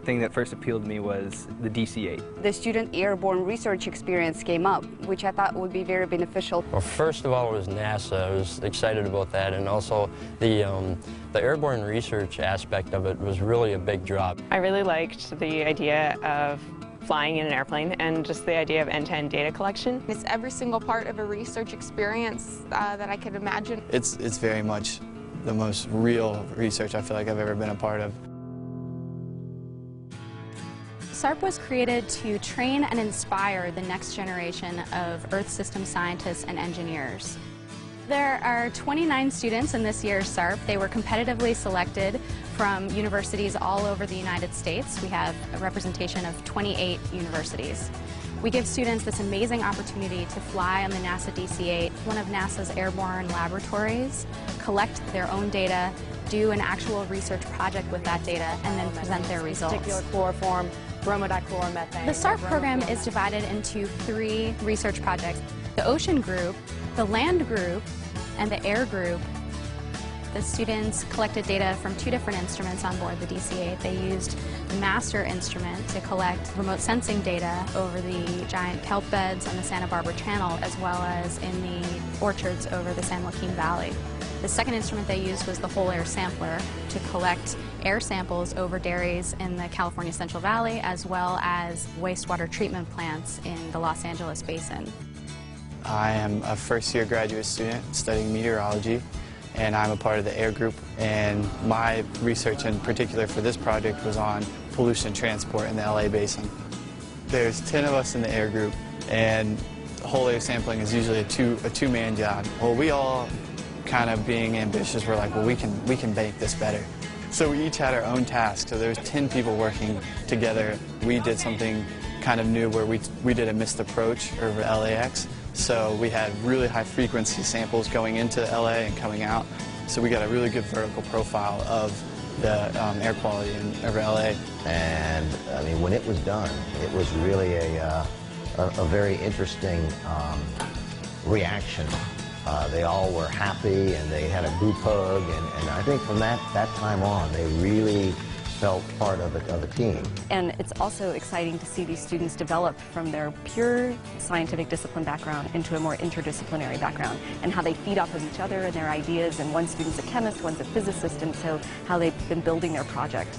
thing that first appealed to me was the DC-8. The student airborne research experience came up, which I thought would be very beneficial. Well, first of all, it was NASA. I was excited about that, and also the airborne research aspect of it was really a big draw. I really liked the idea of flying in an airplane and just the idea of end-to-end data collection. It's every single part of a research experience that I could imagine. It's very much the most real research I feel like I've ever been a part of. SARP was created to train and inspire the next generation of Earth system scientists and engineers. There are 29 students in this year's SARP. They were competitively selected from universities all over the United States. We have a representation of 28 universities. We give students this amazing opportunity to fly on the NASA DC-8, one of NASA's airborne laboratories, collect their own data, do an actual research project with that data, and then present their results. Particular chloroform, bromodichloromethane. The SARP program is divided into 3 research projects: the ocean group, the land group, and the air group. The students collected data from 2 different instruments on board the DC-8. They used the master instrument to collect remote sensing data over the giant kelp beds on the Santa Barbara Channel, as well as in the orchards over the San Joaquin Valley. The second instrument they used was the whole air sampler to collect air samples over dairies in the California Central Valley, as well as wastewater treatment plants in the Los Angeles Basin. I am a first-year graduate student studying meteorology, and I'm a part of the air group, and my research in particular for this project was on pollution transport in the LA basin. There's 10 of us in the air group, and whole air sampling is usually a two-man job. Well, we all, kind of being ambitious, were like, well, we can make this better. So we each had our own task. So there was 10 people working together. We did something kind of new where we did a missed approach over LAX. So we had really high frequency samples going into LA and coming out. So we got a really good vertical profile of the air quality over LA. And I mean, when it was done, it was really a very interesting reaction. They all were happy, and they had a group hug, and I think from that time on, they really felt part of a team. And it's also exciting to see these students develop from their pure scientific discipline background into a more interdisciplinary background, and how they feed off of each other and their ideas, and one student's a chemist, one's a physicist, and so how they've been building their project.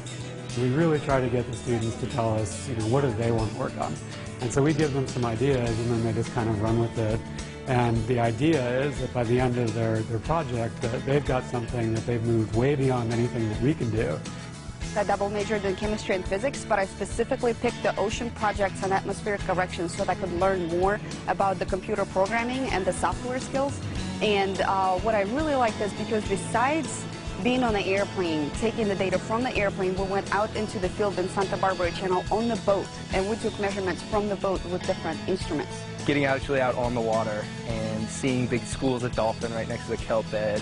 We really try to get the students to tell us, what do they want to work on. And so we give them some ideas, and then they just kind of run with it. And the idea is that by the end of their project, that they've got something that they've moved way beyond anything that we can do. I double majored in chemistry and physics, but I specifically picked the ocean projects and atmospheric corrections so that I could learn more about the computer programming and the software skills. And what I really liked is because besides being on the airplane, taking the data from the airplane, we went out into the field in Santa Barbara Channel on the boat, and we took measurements from the boat with different instruments. Getting actually out on the water and seeing big schools of dolphin right next to the kelp bed,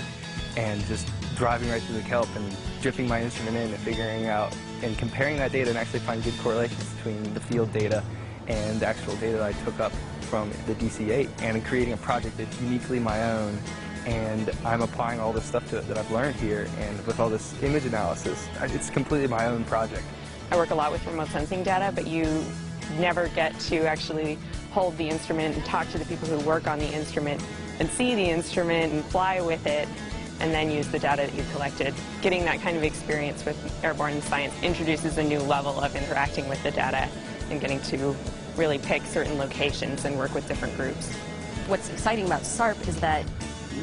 and just driving right through the kelp and dripping my instrument in and figuring out and comparing that data and actually finding good correlations between the field data and the actual data that I took up from the DC-8, and creating a project that's uniquely my own. And I'm applying all this stuff to it that I've learned here, and with all this image analysis, it's completely my own project. I work a lot with remote sensing data, but you never get to actually hold the instrument and talk to the people who work on the instrument and see the instrument and fly with it, and then use the data that you've collected. Getting that kind of experience with airborne science introduces a new level of interacting with the data and getting to really pick certain locations and work with different groups. What's exciting about SARP is that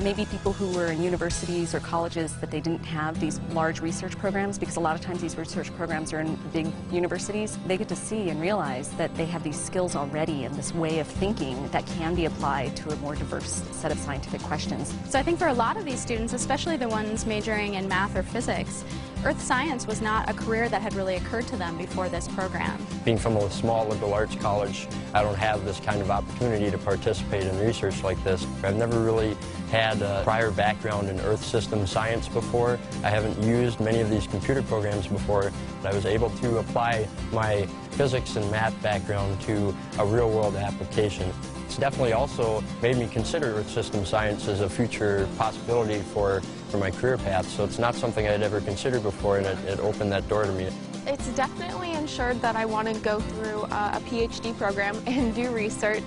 maybe people who were in universities or colleges, that they didn't have these large research programs, because a lot of times these research programs are in big universities. They get to see and realize that they have these skills already and this way of thinking that can be applied to a more diverse set of scientific questions. So I think for a lot of these students, especially the ones majoring in math or physics, earth science was not a career that had really occurred to them before this program. Being from a small liberal arts college, I don't have this kind of opportunity to participate in research like this. I've never really had a prior background in earth system science before. I haven't used many of these computer programs before. I was able to apply my physics and math background to a real-world application. It's definitely also made me consider earth system science as a future possibility for my career path, so it's not something I'd ever considered before, and it opened that door to me. It's definitely ensured that I want to go through a PhD program and do research.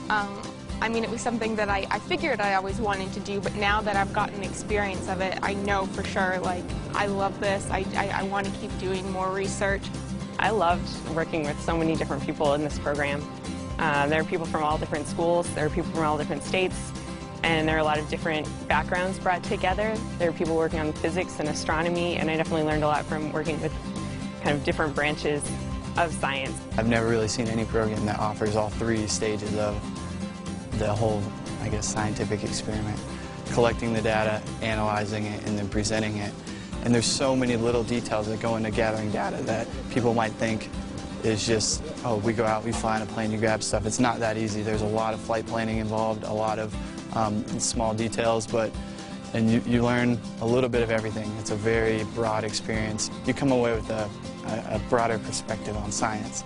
I mean, it was something that I figured I always wanted to do, but now that I've gotten experience of it, I know for sure, like, I love this. I want to keep doing more research. I loved working with so many different people in this program. There are people from all different schools, there are people from all different states, and there are a lot of different backgrounds brought together. There are people working on physics and astronomy, and I definitely learned a lot from working with kind of different branches of science. I've never really seen any program that offers all three stages of the whole, I guess, scientific experiment. Collecting the data, analyzing it, and then presenting it. And there's so many little details that go into gathering data that people might think is just, oh, we go out, we fly in a plane, you grab stuff. It's not that easy. There's a lot of flight planning involved, a lot of small details, and you learn a little bit of everything. It's a very broad experience. You come away with a broader perspective on science.